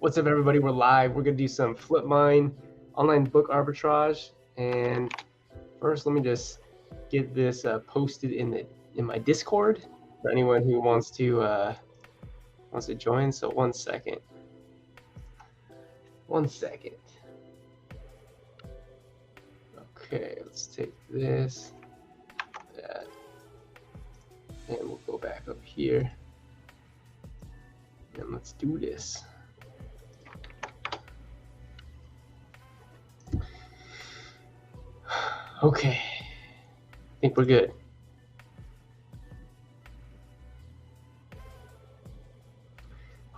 What's up, everybody? We're live. We're going to do some Flipmine online book arbitrage. And first, let me just get this posted in my Discord for anyone who wants to join. So 1 second. 1 second. Okay, let's take this, that, and we'll go back up here. And let's do this. Okay, I think we're good.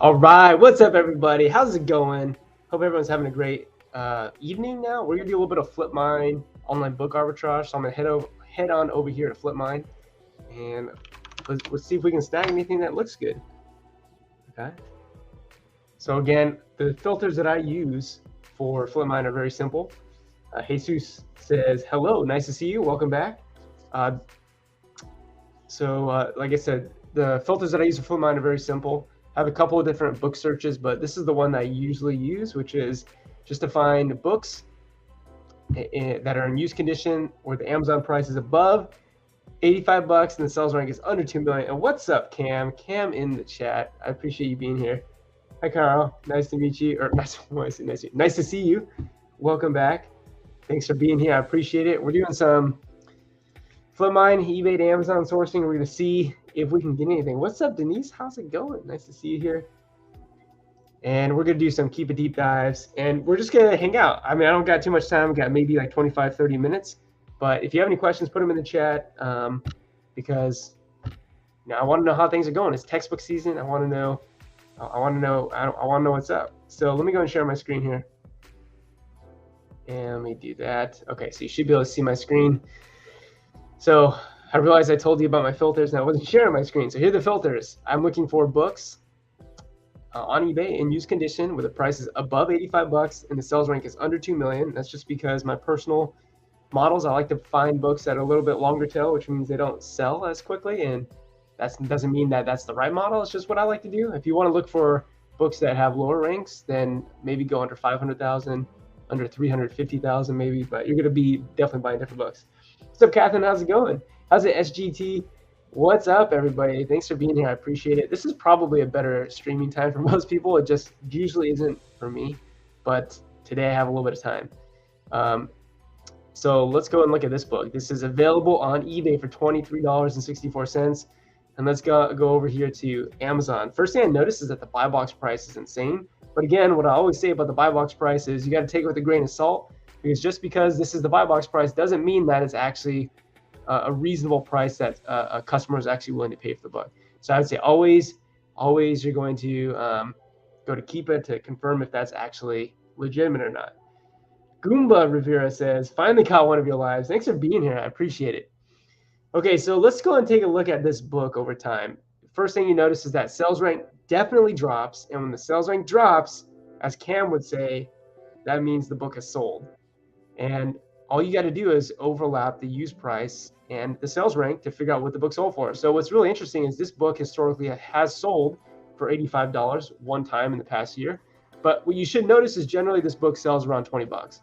All right, what's up, everybody? How's it going? Hope everyone's having a great evening now. We're gonna do a little bit of Flipmine online book arbitrage. So I'm gonna head on over here to Flipmine, and let's see if we can snag anything that looks good. Okay. So again, the filters that I use for Flipmine are very simple. Jesus says, hello, nice to see you, welcome back. Like I said, the filters that I use for Flipmine are very simple. I have a couple of different book searches, but this is the one that I usually use, which is just to find books that are in used condition where the Amazon price is above 85 bucks and the sales rank is under 2 million. And what's up, Cam? Cam in the chat. I appreciate you being here. Hi, Carl. Nice to meet you. Or nice to see you. Welcome back. Thanks for being here. I appreciate it. We're doing some Flipmine, eBay to Amazon sourcing. We're going to see if we can get anything. What's up, Denise? How's it going? Nice to see you here. And we're going to do some Keep It Deep dives. And we're just going to hang out. I mean, I don't got too much time. I've got maybe like 25, 30 minutes. But if you have any questions, put them in the chat because I want to know how things are going. It's textbook season. I want to know what's up. So let me go and share my screen here. And let me do that. Okay, so you should be able to see my screen. So I realized I told you about my filters and I wasn't sharing my screen. So here are the filters. I'm looking for books on eBay in used condition where the price is above 85 bucks and the sales rank is under 2 million. That's just because my personal models, I like to find books that are a little bit longer tail, which means they don't sell as quickly. And that doesn't mean that that's the right model. It's just what I like to do. If you want to look for books that have lower ranks, then maybe go under 500,000. Under 350,000 maybe, but you're gonna be definitely buying different books. What's up, Catherine? How's it going? How's it, SGT? What's up, everybody? Thanks for being here. I appreciate it. This is probably a better streaming time for most people. It just usually isn't for me, but today I have a little bit of time. So let's go and look at this book. This is available on eBay for $23.64. And let's go over here to Amazon. First thing I noticed is that the buy box price is insane. But again, what I always say about the buy box price is you got to take it with a grain of salt, because just because this is the buy box price doesn't mean that it's actually a reasonable price that a customer is actually willing to pay for the book. So I would say always you're going to go to Keep It to confirm if that's actually legitimate or not. Goomba Rivera says, finally caught one of your lives. Thanks for being here. I appreciate it. Okay, so let's go and take a look at this book over time. First thing you notice is that sales rank definitely drops. And when the sales rank drops, as Cam would say, that means the book has sold. And all you got to do is overlap the use price and the sales rank to figure out what the book sold for. So what's really interesting is this book historically has sold for $85 one time in the past year. But what you should notice is generally this book sells around 20 bucks.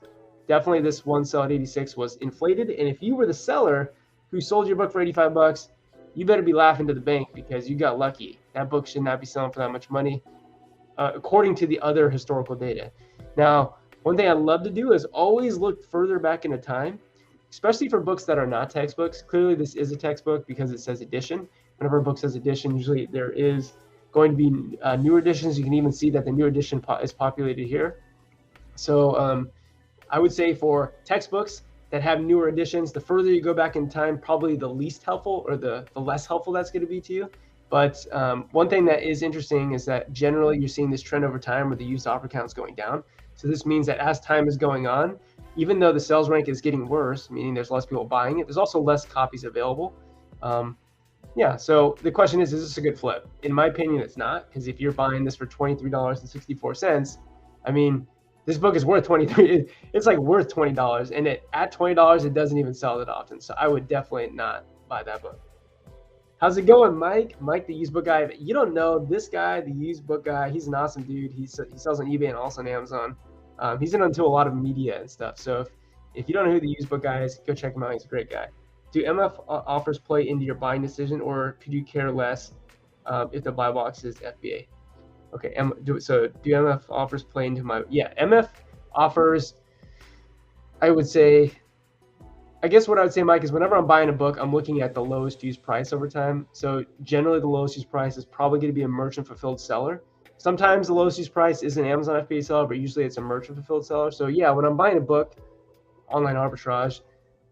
Definitely this one sell at 86 was inflated. And if you were the seller who sold your book for 85 bucks, you better be laughing to the bank because you got lucky. That book should not be selling for that much money, according to the other historical data. Now, one thing I love to do is always look further back into time, especially for books that are not textbooks. Clearly, this is a textbook because it says edition. Whenever a book says edition, usually there is going to be newer editions. You can even see that the new edition is populated here. So I would say for textbooks that have newer editions, the further you go back in time, probably the least helpful or the less helpful that's going to be to you. But one thing that is interesting is that generally you're seeing this trend over time where the used offer count is going down. So this means that as time is going on, even though the sales rank is getting worse, meaning there's less people buying it, there's also less copies available. Yeah, so the question is this a good flip? In my opinion, it's not, because if you're buying this for $23.64, I mean, this book is worth $23. It's like worth $20, and at $20, it doesn't even sell that often. So I would definitely not buy that book. How's it going, Mike? Mike, the used book guy. You don't know this guy, the used book guy. He's an awesome dude. He sells on eBay and also on Amazon. He's into a lot of media and stuff. So if you don't know who the used book guy is, go check him out. He's a great guy. Do MF offers play into your buying decision, or could you care less if the buy box is FBA? Okay, do MF offers play into my, MF offers, I would say, I guess what I would say, Mike, is whenever I'm buying a book, I'm looking at the lowest used price over time. So generally the lowest used price is probably going to be a merchant fulfilled seller. Sometimes the lowest used price is an Amazon FBA seller, but usually it's a merchant fulfilled seller. So yeah, when I'm buying a book, online arbitrage,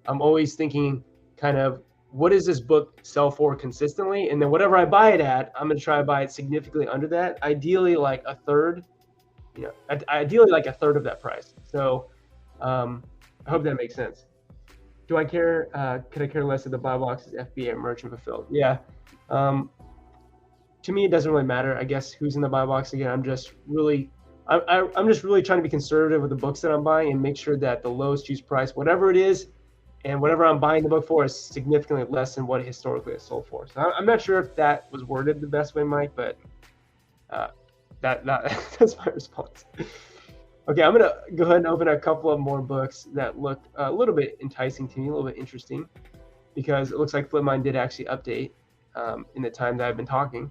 I'm always thinking kind of, what does this book sell for consistently? And then whatever I buy it at, I'm going to try to buy it significantly under that. Ideally like a third, ideally like a third of that price. So I hope that makes sense. Do I care? Could I care less if the buy box is FBA or merchant fulfilled? Yeah. To me, it doesn't really matter. I guess who's in the buy box. Again, I'm just really trying to be conservative with the books that I'm buying and make sure that the lowest used price, whatever it is, and whatever I'm buying the book for, is significantly less than what it historically has sold for. So I'm not sure if that was worded the best way, Mike, but that's my response. Okay, I'm gonna go ahead and open a couple of more books that look a little bit enticing to me, a little bit interesting, because it looks like Flipmine did actually update in the time that I've been talking.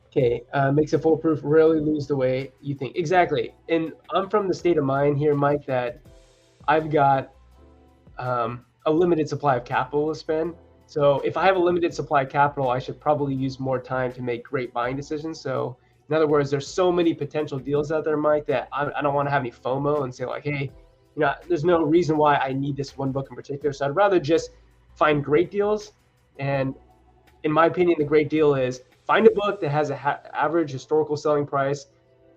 Okay, makes it foolproof, rarely lose the way you think. Exactly, and I'm from the state of mind here, Mike, that I've got a limited supply of capital to spend. So if I have a limited supply of capital, I should probably use more time to make great buying decisions. So in other words, there's so many potential deals out there, Mike, that I don't want to have any FOMO and say like, hey, there's no reason why I need this one book in particular. So I'd rather just find great deals. And in my opinion, the great deal is find a book that has an average historical selling price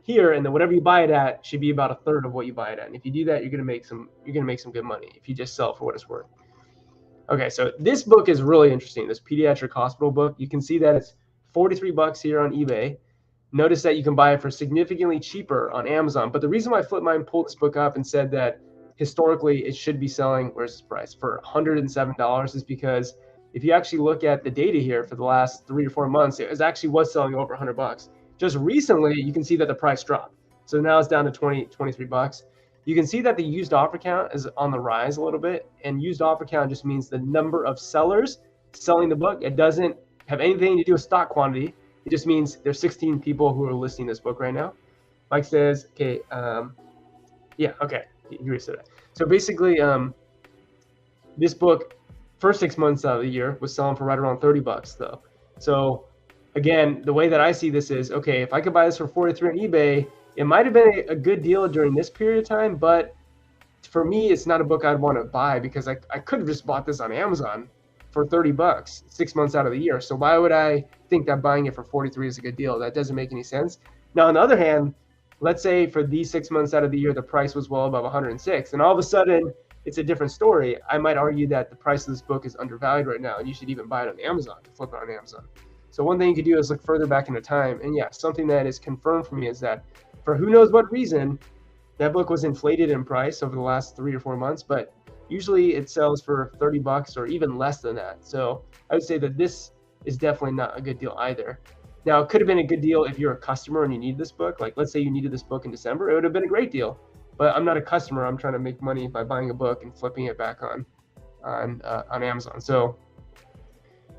here, and then whatever you buy it at should be about a third of what you buy it at. And if you do that, you're gonna make some good money if you just sell it for what it's worth. Okay, so this book is really interesting. This pediatric hospital book. You can see that it's $43 here on eBay. Notice that you can buy it for significantly cheaper on Amazon. But the reason why Flipmine pulled this book up and said that historically it should be selling, where's this price, for $107 is because if you actually look at the data here for the last 3 or 4 months, it was selling over $100. Just recently, you can see that the price dropped. So now it's down to $23. You can see that the used offer count is on the rise a little bit. And used offer count just means the number of sellers selling the book. It doesn't have anything to do with stock quantity. It just means there's 16 people who are listing this book right now. Mike says, okay, yeah, okay, you already said that. So basically, this book, first 6 months out of the year, was selling for right around $30 though. So again, the way that I see this is, okay, if I could buy this for $43 on eBay, it might have been a good deal during this period of time, but for me, it's not a book I'd want to buy because I could have just bought this on Amazon for $30 6 months out of the year. So why would I think that buying it for 43 is a good deal? That doesn't make any sense. Now, on the other hand, let's say for these 6 months out of the year, the price was well above 106, and all of a sudden it's a different story. I might argue that the price of this book is undervalued right now, and you should even buy it on Amazon, flip it on Amazon. So one thing you could do is look further back into time. And yeah, something that is confirmed for me is that for who knows what reason, that book was inflated in price over the last 3 or 4 months, but usually it sells for $30 or even less than that. So I would say that this is definitely not a good deal either. Now, it could have been a good deal if you're a customer and you need this book. Like, let's say you needed this book in December, it would have been a great deal. But I'm not a customer. I'm trying to make money by buying a book and flipping it back on Amazon. So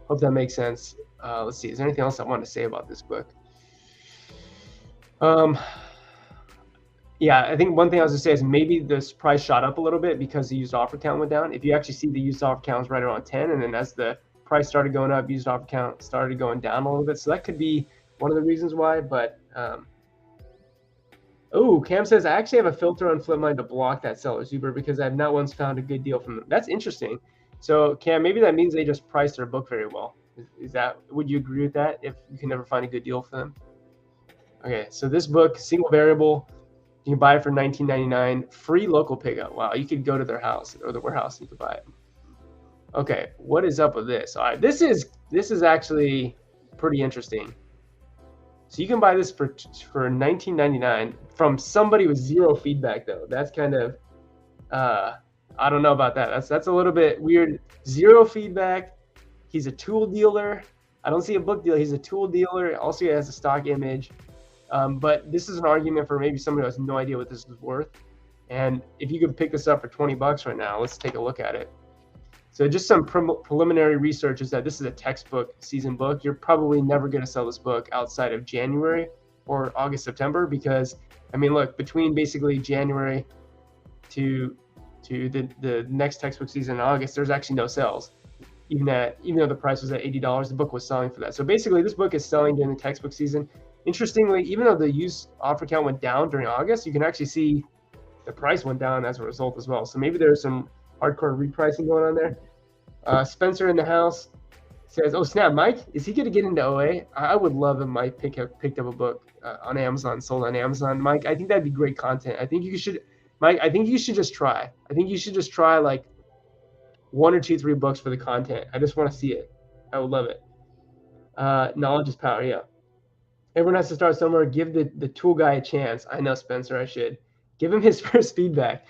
hope that makes sense. Let's see. Is there anything else I want to say about this book? Yeah, I think one thing I was going to say is maybe this price shot up a little bit because the used offer count went down. If you actually see the used offer count was right around 10, and then as the price started going up, used offer count started going down a little bit. So that could be one of the reasons why. But oh, Cam says, I actually have a filter on Flipmine to block that seller's Uber because I've not once found a good deal from them. That's interesting. So Cam, maybe that means they just priced their book very well. Is that, would you agree with that if you can never find a good deal for them? Okay, so this book, single variable, you can buy it for $19.99, free local pickup. Wow, you could go to their house or the warehouse and you could buy it. Okay, what is up with this? All right, this is actually pretty interesting. So you can buy this for $19.99 from somebody with zero feedback though. That's kind of I don't know about that. That's a little bit weird. Zero feedback. He's a tool dealer. I don't see a book dealer. He's a tool dealer. Also, he has a stock image. But this is an argument for maybe somebody who has no idea what this is worth. And if you could pick this up for 20 bucks right now, let's take a look at it. So just some preliminary research is that this is a textbook season book. You're probably never going to sell this book outside of January or August, September, because, I mean, look, between basically January to the next textbook season in August, there's actually no sales. Even though the price was at $80, the book was selling for that. So basically, this book is selling during the textbook season. Interestingly, even though the used offer count went down during August, you can actually see the price went down as a result as well. So maybe there's some hardcore repricing going on there. Spencer in the house says, "Oh snap, Mike, is he going to get into OA? I would love if Mike picked up a book on Amazon, sold on Amazon. Mike, I think that'd be great content. I think you should, Mike. I think you should just try. I think you should just try like 1 or 2, 3 books for the content. I just want to see it. I would love it. Knowledge is power. Yeah. Everyone has to start somewhere. Give the tool guy a chance. I know, Spencer. I should give him his first feedback.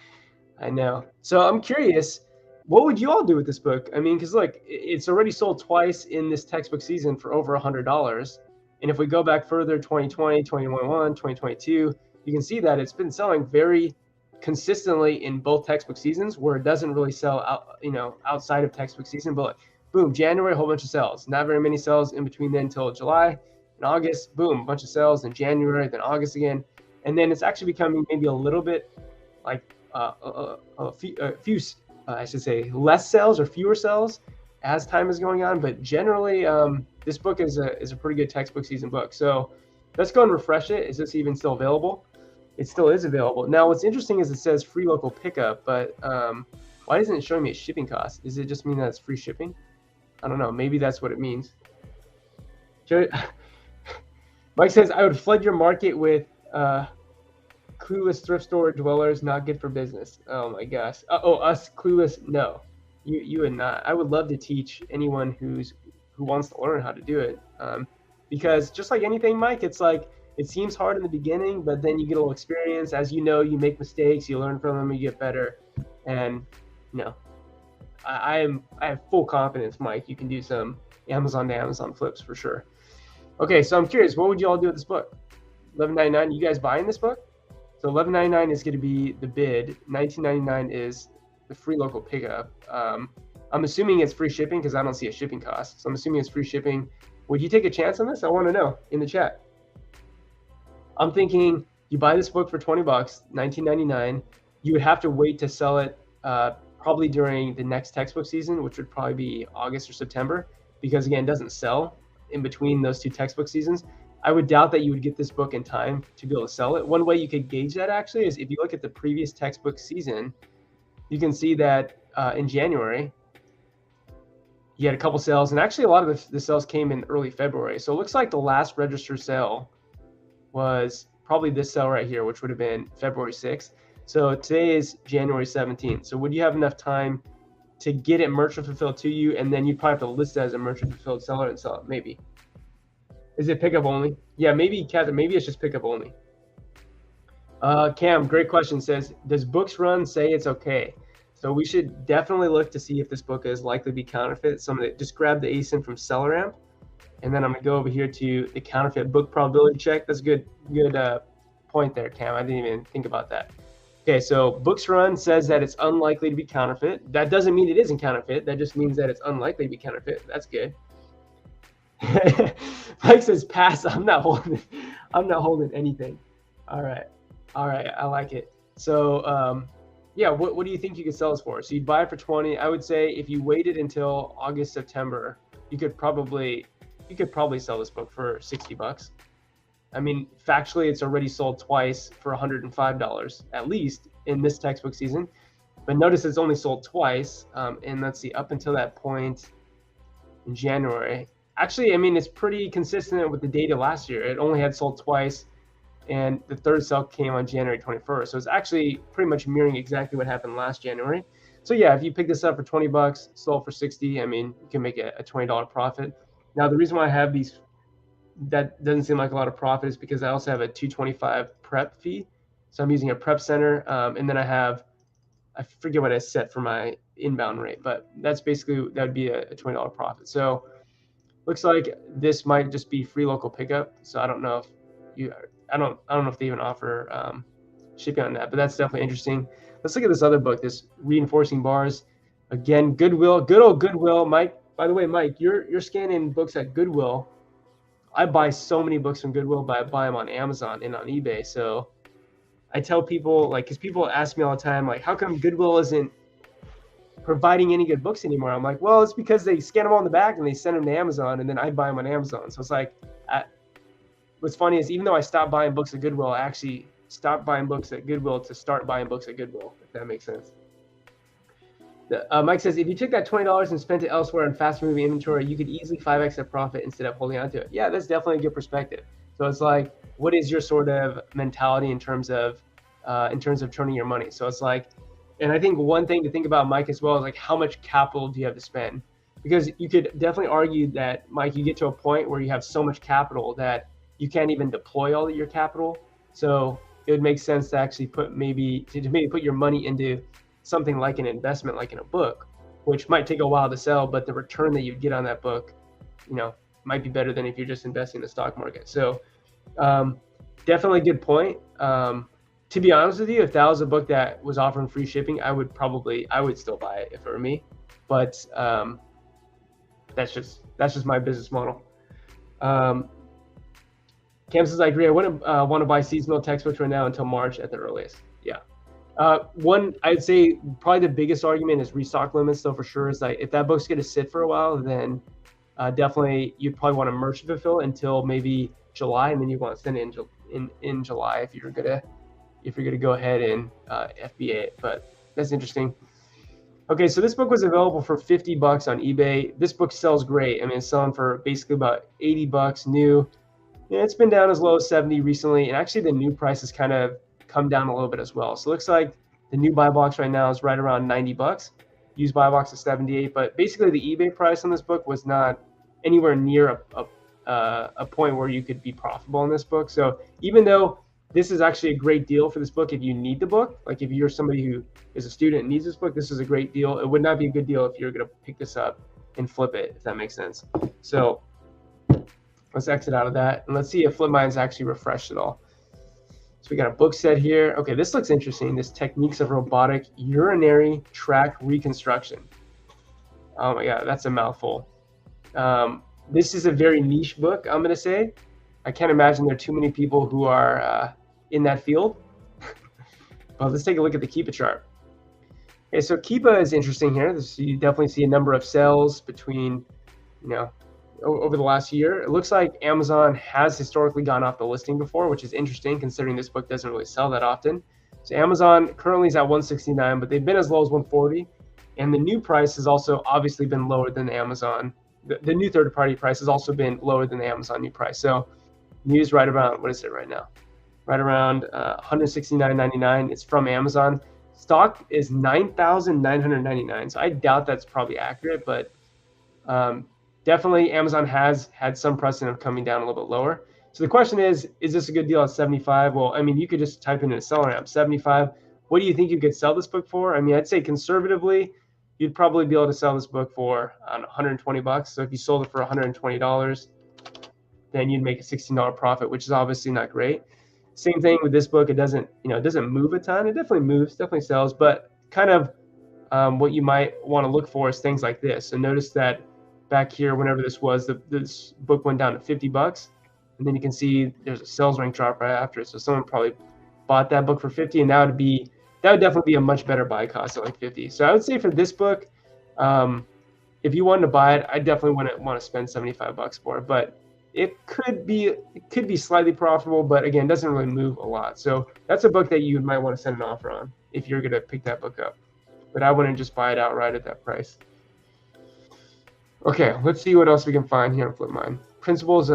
I know. So I'm curious, what would you all do with this book? I mean, because look, it's already sold twice in this textbook season for over $100. And if we go back further, 2020, 2021, 2022, you can see that it's been selling very consistently in both textbook seasons, where it doesn't really sell out, outside of textbook season. But like, boom, January, a whole bunch of sales. Not very many sales in between then until July. In August, boom, a bunch of sales. In January, then August again. And then it's actually becoming maybe a little bit like I should say less sales or fewer sales as time is going on. But generally, this book is a pretty good textbook season book. So let's go and refresh it. Is this even still available? It still is available. Now, what's interesting is it says free local pickup, but why isn't it showing me a shipping cost? Does it just mean that it's free shipping? I don't know. Maybe that's what it means. Mike says, I would flood your market with clueless thrift store dwellers, not good for business. Oh my gosh. Us clueless? No, you would not. I would love to teach anyone who wants to learn how to do it, because just like anything, Mike, it's like it seems hard in the beginning, but then you get a little experience. As you know, you make mistakes, you learn from them, you get better, and I have full confidence, Mike. You can do some Amazon to Amazon flips for sure. Okay, so I'm curious, what would you all do with this book? $11.99. You guys buying this book? So $11.99 is going to be the bid. $19.99 is the free local pickup. I'm assuming it's free shipping because I don't see a shipping cost. So I'm assuming it's free shipping. Would you take a chance on this? I want to know in the chat. I'm thinking you buy this book for 20 bucks, $19.99. You would have to wait to sell it probably during the next textbook season, which would probably be August or September, because again, it doesn't sell in between those 2 textbook seasons. I would doubt that you would get this book in time to be able to sell it. One way you could gauge that actually is if you look at the previous textbook season, you can see that in January, you had a couple sales, and actually a lot of the sales came in early February. So it looks like the last registered sale was probably this sale right here, which would have been February 6th. So today is January 17th. So would you have enough time to get it merchant fulfilled to you, and then you'd probably have to list it as a merchant fulfilled seller and sell it? Maybe. Is it pickup only? Yeah, maybe, Catherine, maybe it's just pickup only. Cam, great question, says, does Books Run say it's okay? So we should definitely look to see if this book is likely to be counterfeit. Just grab the ASIN from SellerAmp, and then I'm gonna go over here to the counterfeit book probability check. That's a good point there, Cam. I didn't even think about that. Okay, so Books Run says that it's unlikely to be counterfeit. That doesn't mean it isn't counterfeit. That just means that it's unlikely to be counterfeit. That's good. Mike says pass. I'm not holding anything. All right, I like it. So yeah, what do you think you could sell this for? So you'd buy it for 20. I would say if you waited until August, September, you could probably sell this book for 60 bucks. I mean, factually, it's already sold twice for $105 at least in this textbook season. But notice it's only sold twice. And let's see, up until that point in January. Actually, I mean, it's pretty consistent with the data last year. It only had sold twice, and the third sale came on January 21st. So it's actually pretty much mirroring exactly what happened last January. So yeah, if you pick this up for 20 bucks, sold for 60, I mean, you can make a $20 profit. Now, the reason why I have these, that doesn't seem like a lot of profit, is because I also have a $225 prep fee. So I'm using a prep center, and then I have I forget what I set for my inbound rate, but that's basically, that would be a $20 profit. So looks like this might just be free local pickup. So I don't know if I don't know if they even offer shipping on that, but that's definitely interesting. Let's look at this other book, this Reinforcing Bars. Again, Goodwill, good old Goodwill. Mike, by the way, Mike, you're scanning books at Goodwill. I buy so many books from Goodwill, but I buy them on Amazon and on eBay. So I tell people, like, because people ask me all the time, like, how come Goodwill isn't providing any good books anymore? I'm like, well, it's because they scan them on the back and they send them to Amazon, and then I buy them on Amazon. So it's like, what's funny is even though I stopped buying books at Goodwill, I actually stopped buying books at Goodwill to start buying books at Goodwill, if that makes sense. Mike says, if you took that $20 and spent it elsewhere on fast-moving inventory, you could easily 5x that profit instead of holding on to it. Yeah, that's definitely a good perspective. So it's like, what is your sort of mentality in terms of turning your money? So it's like, and I think one thing to think about, Mike, as well, is like, how much capital do you have to spend? Because you could definitely argue that, Mike, you get to a point where you have so much capital that you can't even deploy all of your capital. So it would make sense to actually put maybe put your money into something like an investment, like in a book, which might take a while to sell, but the return that you get on that book, might be better than if you're just investing in the stock market. So definitely a good point. To be honest with you, if that was a book that was offering free shipping, I would still buy it if it were me. But that's just my business model. Cam says, I agree. I wouldn't want to buy seasonal textbooks right now until March at the earliest. Yeah. One, I'd say probably the biggest argument is restock limits. So for sure, is like, if that book's going to sit for a while, then definitely you'd probably want to merchant fulfill until maybe July, and then you want to send it in July if you're gonna go ahead and FBA it. But that's interesting. Okay, so this book was available for $50 on eBay. This book sells great. I mean, it's selling for basically about $80 new. Yeah, it's been down as low as 70 recently, and actually the new price has kind of come down a little bit as well. So it looks like the new buy box right now is right around $90. Used buy box is 78, but basically the eBay price on this book was not anywhere near a point where you could be profitable in this book. So even though this is actually a great deal for this book, if you need the book, like if you're somebody who is a student and needs this book, this is a great deal. It would not be a good deal if you're going to pick this up and flip it, if that makes sense. So let's exit out of that, and let's see if Flipmine's actually refreshed at all. So we got a book set here. Okay, this looks interesting. This Techniques of Robotic Urinary Tract Reconstruction. Oh my God, that's a mouthful. This is a very niche book, I'm going to say. I can't imagine there are too many people who are in that field. Well, let's take a look at the Keepa chart. Okay, so Keepa is interesting here. You definitely see a number of sales between, over the last year. It looks like Amazon has historically gone off the listing before, which is interesting considering this book doesn't really sell that often. So Amazon currently is at 169, but they've been as low as 140. And the new price has also obviously been lower than the Amazon. The new third-party price has also been lower than the Amazon new price. So news right around, what is it right now? Right around $169.99. It's from Amazon. Stock is $9,999. So I doubt that's probably accurate, but definitely Amazon has had some precedent of coming down a little bit lower. So the question is this a good deal at 75? Well, I mean, you could just type in a seller amp, 75. What do you think you could sell this book for? I mean, I'd say conservatively, you'd probably be able to sell this book for $120. So if you sold it for $120, then you'd make a $16 profit, which is obviously not great. Same thing with this book. It doesn't move a ton. It definitely moves, definitely sells, but kind of what you might want to look for is things like this. So notice that back here, whenever this was, this book went down to $50, and then you can see there's a sales rank drop right after it. So someone probably bought that book for 50, and that would definitely be a much better buy cost at like 50. So I would say for this book, if you wanted to buy it, I definitely wouldn't want to spend $75 for it, but it could be slightly profitable, but again, it doesn't really move a lot. So that's a book that you might want to send an offer on if you're going to pick that book up, but I wouldn't just buy it outright at that price. Okay, let's see what else we can find here on Flipmine. Principles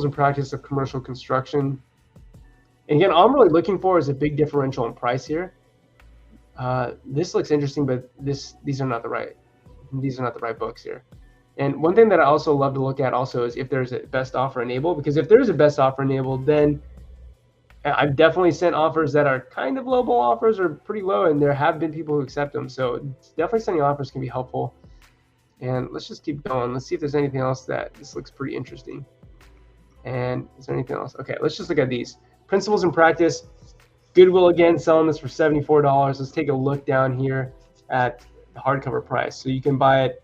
and practice of commercial construction. And again, all I'm really looking for is a big differential in price here. This looks interesting, but these are not the right books here. And one thing that I also love to look at also is if there's a best offer enabled, because if there's a best offer enabled, then I've definitely sent offers that are kind of lowball offers or pretty low, and there have been people who accept them. So definitely sending offers can be helpful. And let's just keep going. Let's see if there's anything else that this looks pretty interesting. And is there anything else? Okay, let's just look at these. Principles in practice. Goodwill again, selling this for $74. Let's take a look down here at the hardcover price. So you can buy it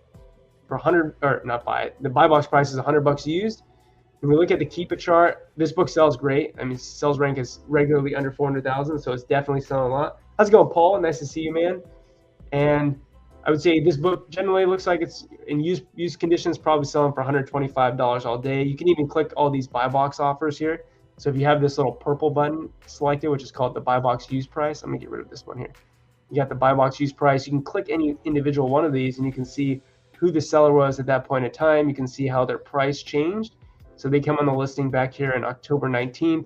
for 100, or not buy it. The buy box price is $100 used. When we look at the Keep It chart, this book sells great. I mean, sales rank is regularly under 400,000, so it's definitely selling a lot. How's it going, Paul? Nice to see you, man. And I would say this book generally looks like it's in use conditions, probably selling for $125 all day. You can even click all these buy box offers here. So if you have this little purple button selected, which is called the buy box use price, let me get rid of this one here. You got the buy box use price. You can click any individual one of these and you can see who the seller was at that point in time. You can see how their price changed. So they come on the listing back here in October 19th.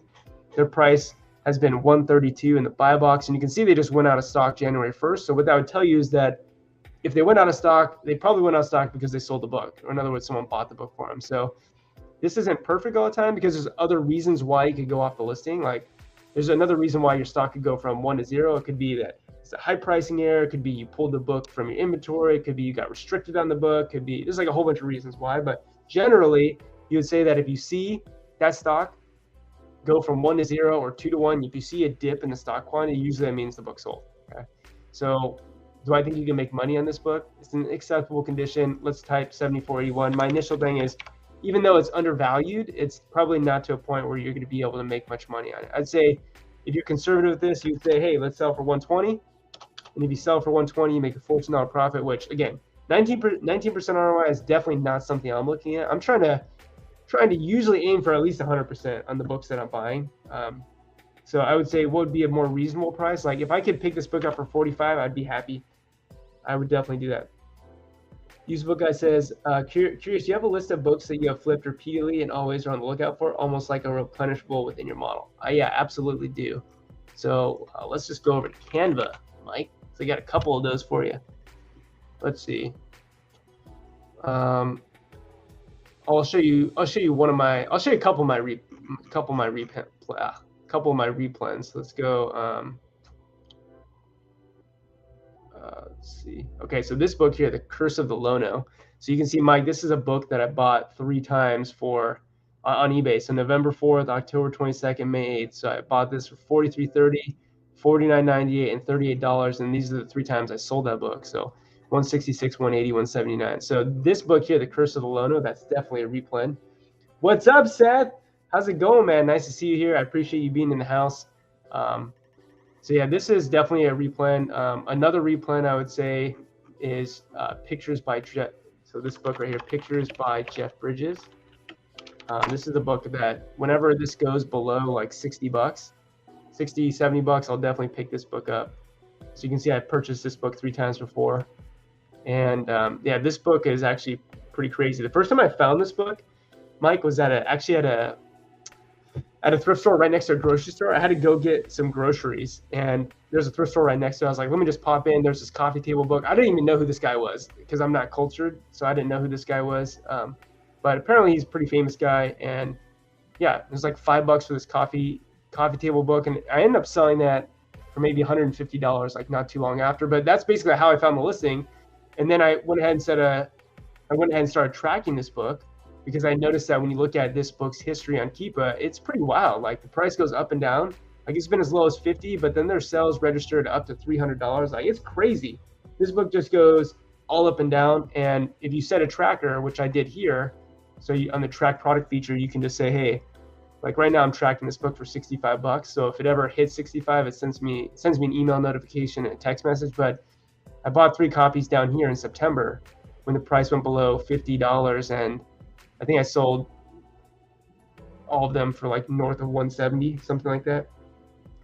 Their price has been $132 in the buy box. And you can see they just went out of stock January 1st. So what that would tell you is that if they went out of stock, they probably went out of stock because they sold the book. Or in other words, someone bought the book for them. So this isn't perfect all the time because there's other reasons why you could go off the listing. Like there's another reason why your stock could go from 1 to 0. It could be that it's a high pricing error. It could be you pulled the book from your inventory. It could be you got restricted on the book. It could be, there's like a whole bunch of reasons why. But generally, you would say that if you see that stock go from 1 to 0 or 2 to 1, if you see a dip in the stock quantity, usually that means the book sold. Okay. So do I think you can make money on this book? It's in acceptable condition. Let's type 74.81. My initial thing is, even though it's undervalued, it's probably not to a point where you're going to be able to make much money on it. I'd say if you're conservative with this, you'd say, hey, let's sell for 120. And if you sell for 120, you make a $14 profit, which again, 19% ROI is definitely not something I'm looking at. I'm trying to usually aim for at least 100% on the books that I'm buying. So I would say what would be a more reasonable price? Like if I could pick this book up for 45, I'd be happy. I would definitely do that. Used book guy says, curious, do you have a list of books that you have flipped repeatedly and always are on the lookout for, almost like a replenishable within your model? Yeah, absolutely do. So let's just go over to Canva, Mike. So I got a couple of those for you. Let's see. I'll show you one of my. I'll show you a couple of my replens. Let's go. Let's see. Okay, so this book here, The Curse of the Lono. So you can see, Mike, this is a book that I bought 3 times for on eBay. So November 4th, October 22nd, May 8th. So I bought this for $43.30, $49.98, and $38. And these are the 3 times I sold that book. So 166, 180, 179. So this book here, The Curse of the Lono, that's definitely a replen. What's up, Seth? How's it going, man? Nice to see you here. I appreciate you being in the house. So yeah, this is definitely a replen. Another replen I would say is Pictures by Jeff. So this book right here, Pictures by Jeff Bridges. This is a book that whenever this goes below like 60 bucks, 60, 70 bucks, I'll definitely pick this book up. So you can see I purchased this book 3 times before. And yeah, this book is actually pretty crazy. The first time I found this book, Mike, was at a thrift store right next to a grocery store. I had to go get some groceries, and there's a thrift store right next to it. I was like, let me just pop in. There's this coffee table book. I didn't even know who this guy was because I'm not cultured, so I didn't know who this guy was. But apparently he's a pretty famous guy, and yeah, it was like $5 for this coffee table book, and I ended up selling that for maybe $150 like not too long after. But that's basically how I found the listing. And then I went ahead and started tracking this book, because I noticed that when you look at this book's history on Keepa, it's pretty wild. Like the price goes up and down. Like it's been as low as 50, but then there's sales registered up to $300. Like it's crazy. This book just goes all up and down. And if you set a tracker, which I did here, so on the track product feature, you can just say, hey, like right now I'm tracking this book for 65 bucks. So if it ever hits 65, it sends me an email notification and a text message. But I bought 3 copies down here in September when the price went below $50, and I think I sold all of them for like north of 170, something like that.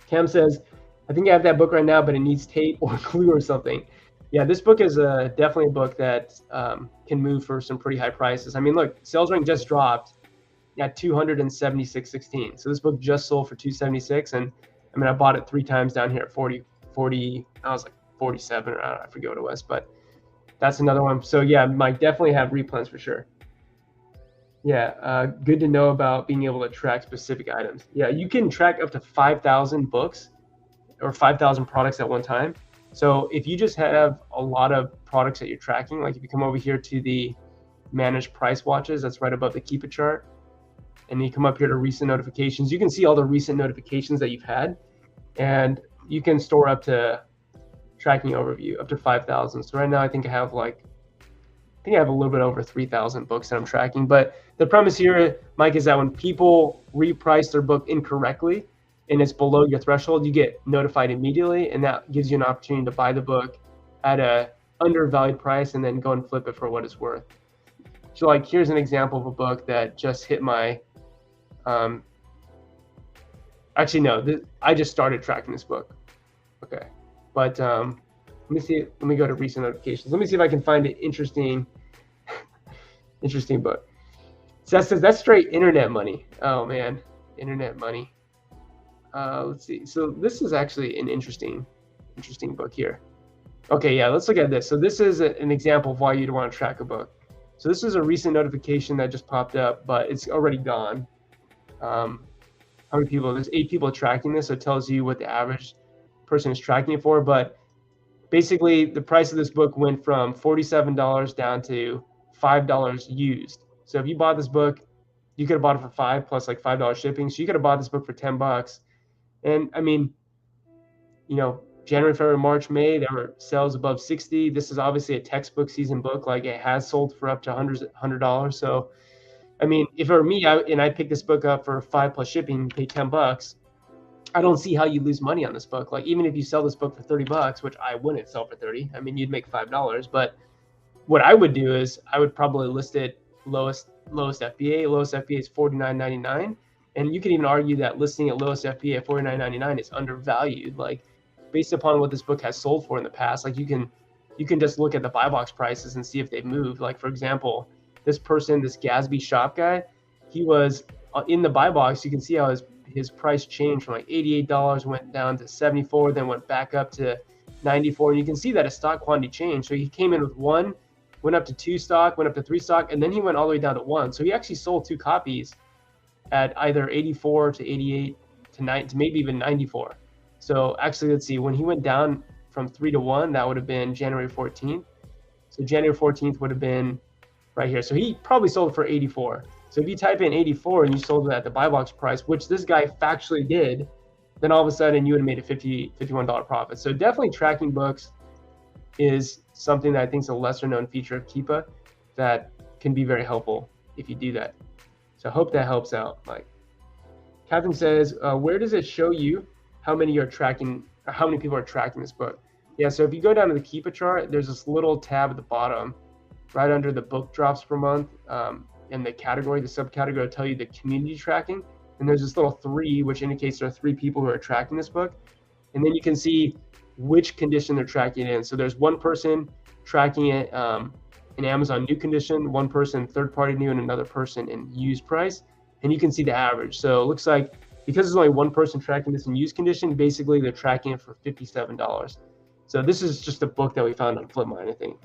Cam says, I think I have that book right now, but it needs tape or glue or something. Yeah, this book is definitely a book that can move for some pretty high prices. I mean, look, sales rank just dropped at 276.16. So this book just sold for 276, and I mean, I bought it 3 times down here at 40. I was like 47, or I forget what it was, but that's another one. So yeah, Mike, definitely have replens for sure. Yeah, good to know about being able to track specific items. Yeah, you can track up to 5,000 books or 5,000 products at one time. So if you just have a lot of products that you're tracking, like if you come over here to the manage price watches, that's right above the keep it chart, and you come up here to recent notifications, you can see all the recent notifications that you've had, and you can store up to tracking overview up to 5,000. So right now I think I have a little bit over 3,000 books that I'm tracking. But the premise here, Mike, is that when people reprice their book incorrectly and it's below your threshold, you get notified immediately, and that gives you an opportunity to buy the book at a undervalued price and then go and flip it for what it's worth. So like, here's an example of a book that just hit my, actually no, I just started tracking this book. Okay, but let me see. Let me go to recent notifications. Let me see if I can find an interesting book. So that says that's straight internet money. Oh man, internet money. Let's see. So this is actually an interesting book here. Okay, yeah, let's look at this. So this is an example of why you'd want to track a book. So this is a recent notification that just popped up, but it's already gone. How many people? There's 8 people tracking this, so it tells you what the average person is tracking it for. But basically, the price of this book went from $47 down to $5 used. So if you bought this book, you could have bought it for $5 plus like $5 shipping. So you could have bought this book for $10. And I mean, you know, January, February, March, May, there were sales above 60. This is obviously a textbook season book. Like it has sold for up to $100. So, I mean, if it were me and I picked this book up for $5 plus shipping, pay $10, I don't see how you lose money on this book. Like even if you sell this book for $30, which I wouldn't sell for 30, I mean, you'd make $5. But what I would do is I would probably list it lowest FBA. Lowest FBA is $49.99. And you can even argue that listing at lowest FBA at $49.99 is undervalued. Like based upon what this book has sold for in the past, like you can just look at the buy box prices and see if they've moved. Like for example, this person, this Gatsby shop guy, he was in the buy box. You can see how his price changed from like $88, went down to $74, then went back up to $94. And you can see that a stock quantity changed. So he came in with 1, went up to 2 stock, went up to 3 stock, and then he went all the way down to 1. So he actually sold 2 copies at either 84 to 88 to 9 to maybe even 94. So actually, let's see, when he went down from 3 to 1, that would have been January 14th. So January 14th would have been right here. So he probably sold for 84. So if you type in 84 and you sold it at the buy box price, which this guy factually did, then all of a sudden you would have made a $51 profit. So definitely tracking books is something that I think is a lesser known feature of Keepa that can be very helpful if you do that. So I hope that helps out, Mike. Catherine says, where does it show you how many you're tracking, or how many people are tracking this book? Yeah, so if you go down to the Keepa chart, there's this little tab at the bottom, right under the book drops per month, in the category, the subcategory will tell you the community tracking. And there's this little 3, which indicates there are 3 people who are tracking this book. And then you can see which condition they're tracking it in. So there's 1 person tracking it in Amazon new condition, 1 person third party new, and another person in used price. And you can see the average. So it looks like because there's only 1 person tracking this in used condition, basically they're tracking it for $57. So this is just a book that we found on Flipmine, I think.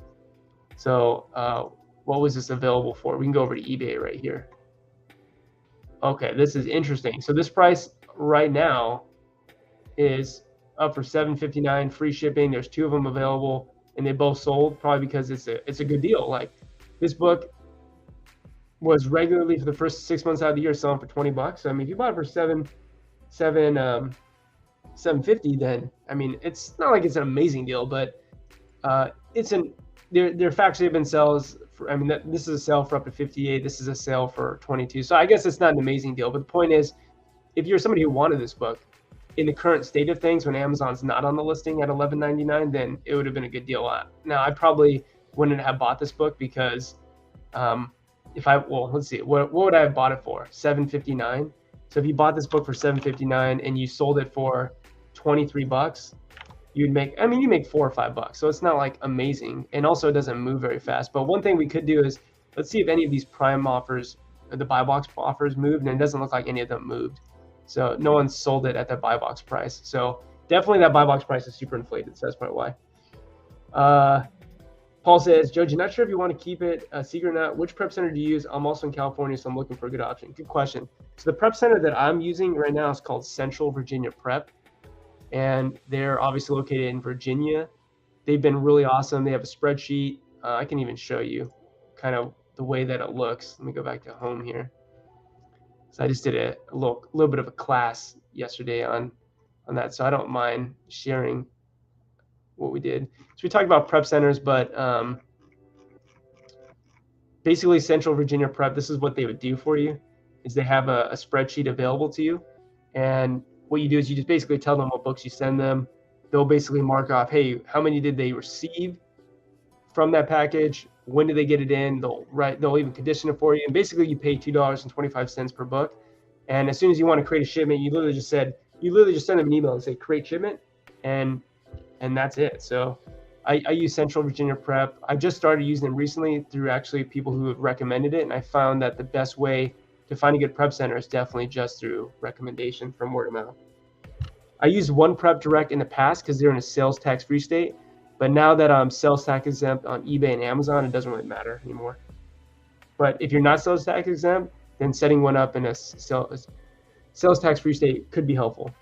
So what was this available for? We can go over to eBay right here. Okay, this is interesting. So this price right now is up for $7.59, free shipping. There's 2 of them available, and they both sold probably because it's a good deal. Like this book was regularly for the first 6 months out of the year selling for $20. So, I mean, if you bought it for $7.50, then I mean it's not like it's an amazing deal, but there factually have been sales for, I mean, this is a sale for up to 58. This is a sale for 22. So I guess it's not an amazing deal. But the point is, if you're somebody who wanted this book in the current state of things, when Amazon's not on the listing at $11.99, then it would have been a good deal. Now, I probably wouldn't have bought this book because let's see, what would I have bought it for? $7.59. So if you bought this book for $7.59 and you sold it for $23, you'd make, I mean, you make $4 or $5. So it's not like amazing. And also it doesn't move very fast. But one thing we could do is, let's see if any of these prime offers, the buy box offers moved, and it doesn't look like any of them moved. So no one sold it at the buy box price. So definitely that buy box price is super inflated. So that's probably why. Paul says, Judge, you're not sure if you want to keep it a secret or not. Which prep center do you use? I'm also in California, so I'm looking for a good option. Good question. So the prep center that I'm using right now is called Central Virginia Prep, and they're obviously located in Virginia. They've been really awesome. They have a spreadsheet. I can even show you kind of the way that it looks. Let me go back to home here. So I just did a little bit of a class yesterday on that, so I don't mind sharing what we did. So we talked about prep centers, but basically Central Virginia Prep, this is what they would do for you, is they have a spreadsheet available to you. And what you do is you just basically tell them what books you send them. They'll basically mark off, hey, how many did they receive from that package? When did they get it in? They'll even condition it for you. And basically you pay $2.25 per book. And as soon as you want to create a shipment, you literally just send them an email and say create shipment, and that's it. So I use Central Virginia Prep. I just started using them recently through actually people who have recommended it, and I found that the best way to find a good prep center is definitely just through recommendation from word of mouth. I used One Prep Direct in the past because they're in a sales tax free state, but now that I'm sales tax exempt on eBay and Amazon, it doesn't really matter anymore. But if you're not sales tax exempt, then setting one up in a sales tax free state could be helpful.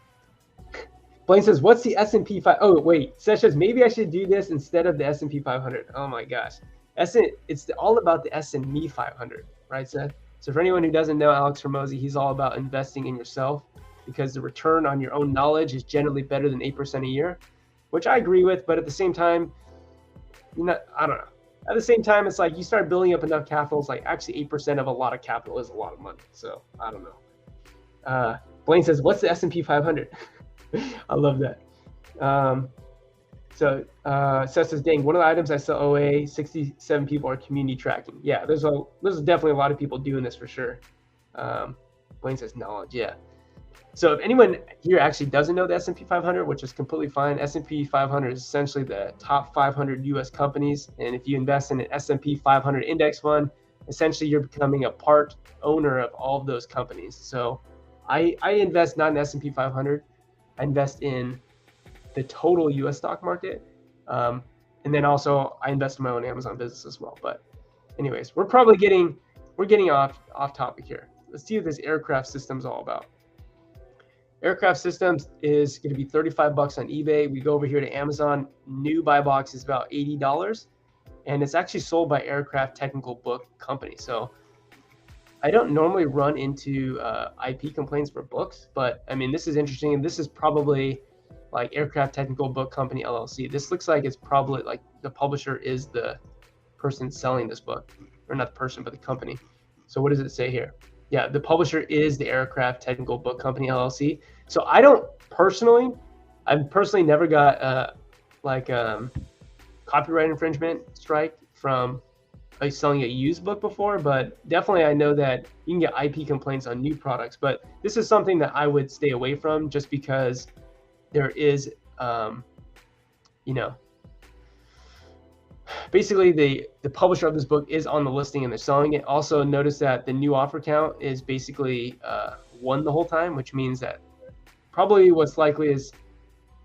Blaine says, what's the S&P 5? Oh, wait. Seth says, maybe I should do this instead of the S&P 500. Oh, my gosh. It's all about the S&Me 500, right, Seth? So for anyone who doesn't know Alex Hormozi, he's all about investing in yourself because the return on your own knowledge is generally better than 8% a year, which I agree with. But at the same time, I don't know. At the same time, it's like you start building up enough capital. It's like actually 8% of a lot of capital is a lot of money. So I don't know. Blaine says, what's the S&P 500? I love that. Seth says, dang, one of the items I saw OA, 67 people are community tracking. Yeah, there's definitely a lot of people doing this for sure. Blaine says knowledge, yeah. So if anyone here actually doesn't know the S&P 500, which is completely fine, S&P 500 is essentially the top 500 U.S. companies. And if you invest in an S&P 500 index fund, essentially you're becoming a part owner of all of those companies. So I invest not in the S&P 500. I invest in the total U.S. stock market. And then also I invest in my own Amazon business as well. But anyways, we're getting off topic here. Let's see what this aircraft system's all about. Aircraft systems is going to be $35 on eBay. We go over here to Amazon. New buy box is about $80. And it's actually sold by Aircraft Technical Book Company. So I don't normally run into IP complaints for books, but I mean, this is interesting. And this is probably like Aircraft Technical Book Company, LLC. This looks like it's probably like the publisher is the person selling this book, or not the person, but the company. So what does it say here? Yeah, the publisher is the Aircraft Technical Book Company, LLC. So I've personally never got copyright infringement strike from selling a used book before, but definitely I know that you can get IP complaints on new products. But this is something that I would stay away from just because there is, basically the publisher of this book is on the listing and they're selling it. Also notice that the new offer count is basically 1 the whole time, which means that probably what's likely is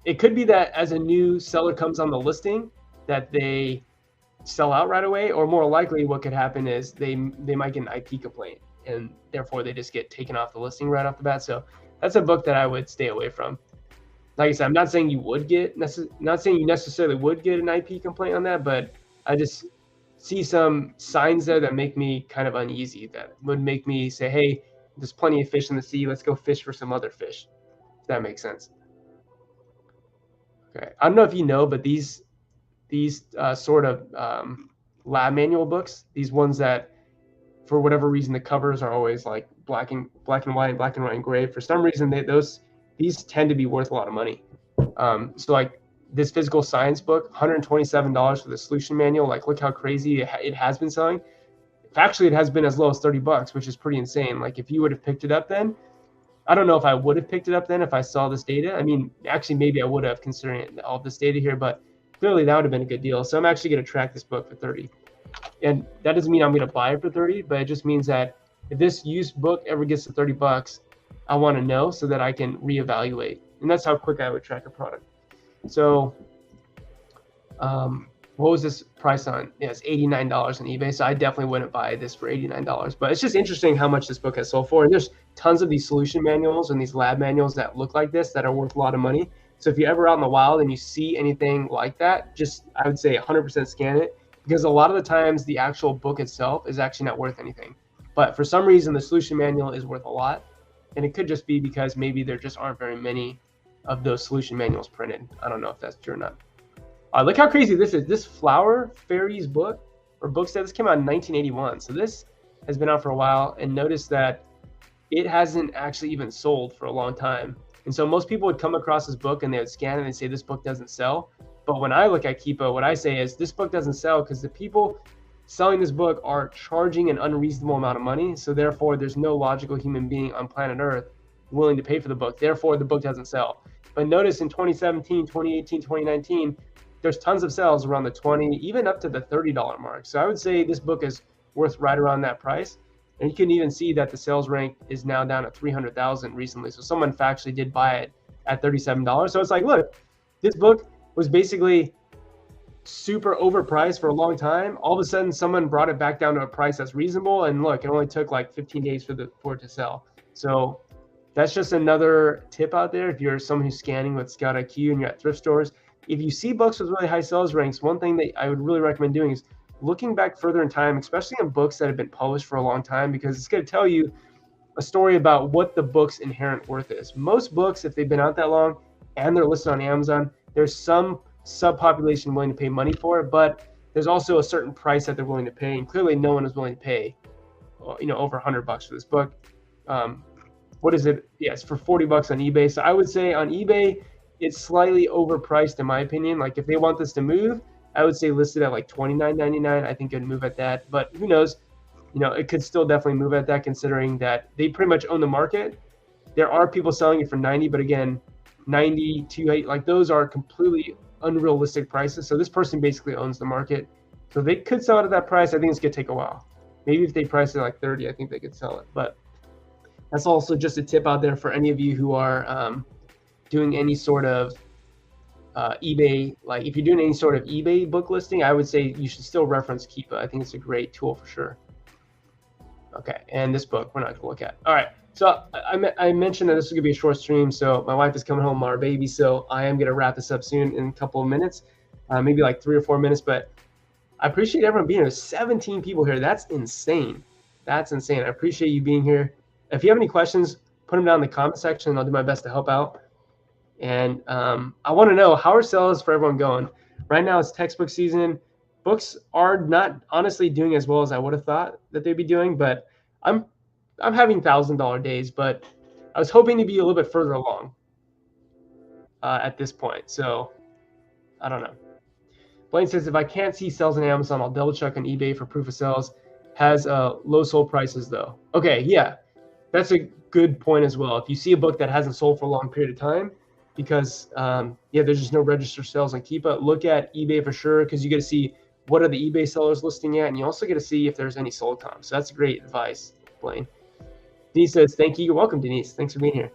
it could be that as a new seller comes on the listing that they sell out right away, or more likely what could happen is they might get an IP complaint and therefore they just get taken off the listing right off the bat. So that's a book that I would stay away from. Like I said, I'm not saying you necessarily would get an IP complaint on that, but I just see some signs there that make me kind of uneasy, that would make me say, hey, there's plenty of fish in the sea. Let's go fish for some other fish. If that makes sense. Okay. I don't know if you know, but these sort of lab manual books, these ones that for whatever reason the covers are always like black and white engraved. For some reason these tend to be worth a lot of money. So like this physical science book, $127 for the solution manual. Like look how crazy it has been selling. Actually, it has been as low as $30, which is pretty insane. Like if you would have picked it up then, I don't know if I would have picked it up then if I saw this data. I mean, actually maybe I would have considering all this data here, but clearly that would have been a good deal. So I'm actually going to track this book for 30. And that doesn't mean I'm going to buy it for 30, but it just means that if this used book ever gets to $30, I want to know so that I can reevaluate. And that's how quick I would track a product. So what was this price on? Yeah, it's $89 on eBay. So I definitely wouldn't buy this for $89. But it's just interesting how much this book has sold for. And there's tons of these solution manuals and these lab manuals that look like this that are worth a lot of money. So if you're ever out in the wild and you see anything like that, just I would say 100% scan it, because a lot of the times the actual book itself is actually not worth anything. But for some reason, the solution manual is worth a lot. And it could just be because maybe there just aren't very many of those solution manuals printed. I don't know if that's true or not. Look how crazy this is. This Flower Fairies book, or book set, this came out in 1981. So this has been out for a while. And notice that it hasn't actually even sold for a long time. And so most people would come across this book and they would scan it and say this book doesn't sell. But when I look at Keepa, what I say is this book doesn't sell because the people selling this book are charging an unreasonable amount of money. So therefore, there's no logical human being on planet Earth willing to pay for the book. Therefore, the book doesn't sell. But notice in 2017, 2018, 2019, there's tons of sales around the 20, even up to the $30 mark. So I would say this book is worth right around that price. And you can even see that the sales rank is now down at 300,000 recently. So someone actually did buy it at $37. So it's like, look, this book was basically super overpriced for a long time. All of a sudden, someone brought it back down to a price that's reasonable. And look, it only took like 15 days for it to sell. So that's just another tip out there. If you're someone who's scanning with Scout IQ and you're at thrift stores, if you see books with really high sales ranks, one thing that I would really recommend doing is looking back further in time, especially in books that have been published for a long time, because it's going to tell you a story about what the book's inherent worth is. Most books, if they've been out that long and they're listed on Amazon, there's some subpopulation willing to pay money for it, but there's also a certain price that they're willing to pay, and clearly no one is willing to pay, over $100 for this book. What is it? Yes, for $40 on eBay. So I would say on eBay, it's slightly overpriced in my opinion. Like if they want this to move, I would say listed at like $29.99. I think it'd move at that, but who knows? It could still definitely move at that, considering that they pretty much own the market. There are people selling it for 90, but again, 90 to like those are completely unrealistic prices. So this person basically owns the market. So they could sell it at that price. I think it's gonna take a while. Maybe if they price it like 30, I think they could sell it. But that's also just a tip out there for any of you who are doing any sort of eBay. Like if you're doing any sort of eBay book listing, I would say you should still reference Keepa. I think it's a great tool for sure. Okay, and this book we're not gonna look at. All right, so I mentioned that this is gonna be a short stream. So my wife is coming home with our baby, so I am gonna wrap this up soon in a couple of minutes, maybe like 3 or 4 minutes. But I appreciate everyone being here. There's 17 people here. That's insane. That's insane. I appreciate you being here. If you have any questions, put them down in the comment section. I'll do my best to help out. And I want to know, how are sales for everyone going? Right now it's textbook season. Books are not honestly doing as well as I would have thought that they'd be doing, but I'm having $1,000 days, but I was hoping to be a little bit further along at this point. So I don't know. Blaine says, if I can't see sales on Amazon, I'll double check on eBay for proof of sales. Has low sold prices though. Okay, yeah, that's a good point as well. If you see a book that hasn't sold for a long period of time, because there's just no registered sales on Keepa, look at eBay for sure, because you get to see what are the eBay sellers listing at, and you also get to see if there's any sold comps. So that's great advice, Blaine. Denise says, thank you. You're welcome, Denise. Thanks for being here.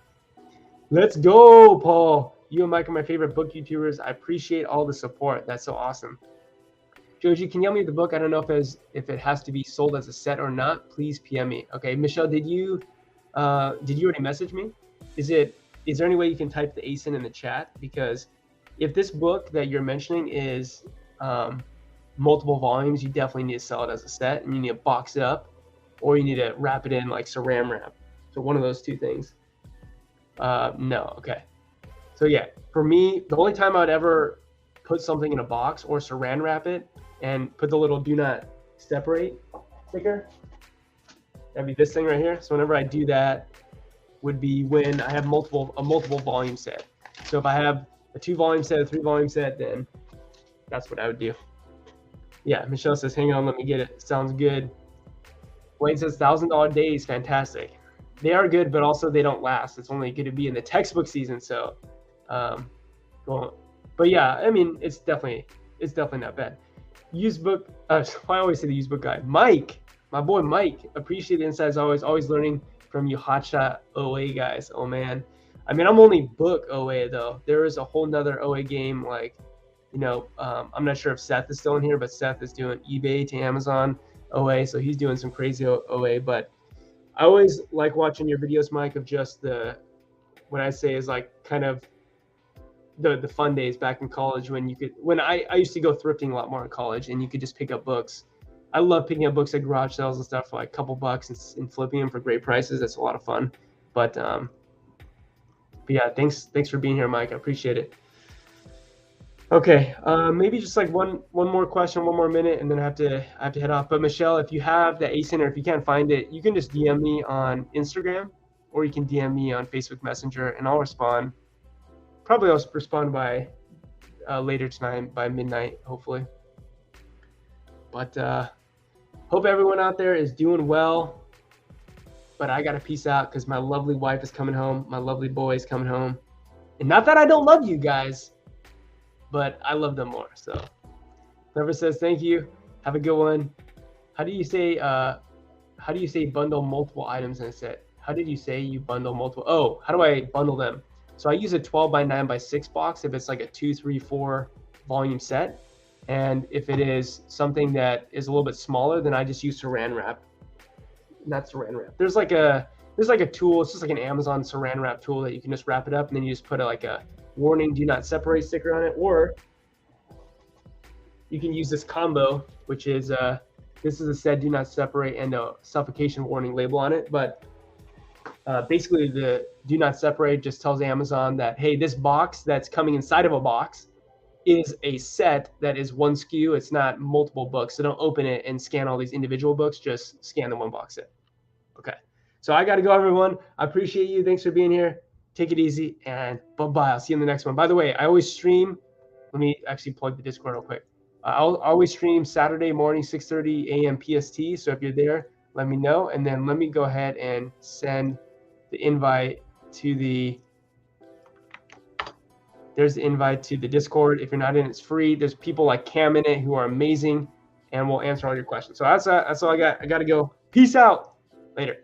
Let's go, Paul. You and Mike are my favorite book YouTubers. I appreciate all the support. That's so awesome. Joji, can you help me with the book? I don't know if it has to be sold as a set or not. Please PM me. Okay, Michelle, did you already message me? Is there any way you can type the ASIN in the chat? Because if this book that you're mentioning is multiple volumes, you definitely need to sell it as a set, and you need to box it up, or you need to wrap it in like saran wrap. So one of those two things. No, okay. So yeah, for me, the only time I would ever put something in a box or saran wrap it and put the little do not separate sticker, that'd be this thing right here. So whenever I do that would be when I have a multiple volume set. So if I have a 2 volume set, a 3 volume set, then that's what I would do. Yeah, Michelle says, hang on, let me get it. Sounds good. Wayne says, $1,000 days, fantastic. They are good, but also they don't last. It's only good to be in the textbook season. So, but yeah, I mean, it's definitely not bad. Used book, I always say the used book guy. Mike, my boy Mike, appreciate the insights always learning from you hotshot OA guys. Oh man. I mean, I'm only book OA though. There is a whole nother OA game. Like I'm not sure if Seth is still in here, but Seth is doing eBay to Amazon OA, so he's doing some crazy OA. But I always like watching your videos, Mike, of just what I say is like kind of the fun days back in college when I used to go thrifting a lot more in college, and you could just pick up books. I love picking up books at garage sales and stuff for like a couple bucks and flipping them for great prices. That's a lot of fun. But yeah, thanks for being here, Mike. I appreciate it. Okay, maybe just like one more question, 1 more minute, and then I have to head off. But Michelle, if you have the ASIN, or if you can't find it, you can just DM me on Instagram, or you can DM me on Facebook Messenger, and I'll respond. Probably I'll respond by later tonight, by midnight, hopefully. But hope everyone out there is doing well. But I gotta peace out because my lovely wife is coming home, my lovely boy is coming home, and not that I don't love you guys, but I love them more. So whoever says thank you, have a good one. How do you say bundle multiple items in a set? How did you say you bundle multiple? Oh, how do I bundle them? So I use a 12x9x6 box if it's like a 2, 3, 4 volume set. And if it is something that is a little bit smaller, then I just use saran wrap. Not saran wrap. There's like a tool. It's just like an Amazon saran wrap tool that you can just wrap it up, and then you just put like a warning, do not separate sticker on it. Or you can use this combo, which is this is a said do not separate and a suffocation warning label on it. But basically the do not separate just tells Amazon that, hey, this box that's coming inside of a box is a set that is one SKU. It's not multiple books. So don't open it and scan all these individual books. Just scan the one box set. Okay. So I got to go, everyone. I appreciate you. Thanks for being here. Take it easy, and bye-bye. I'll see you in the next one. By the way, I always stream. Let me actually plug the Discord real quick. I'll always stream Saturday morning, 6:30 a.m. PST. So if you're there, let me know. And then let me go ahead and send the invite to there's the invite to the Discord. If you're not in, it's free. There's people like Cam in it who are amazing, and we'll answer all your questions. So that's all I got. I got to go. Peace out. Later.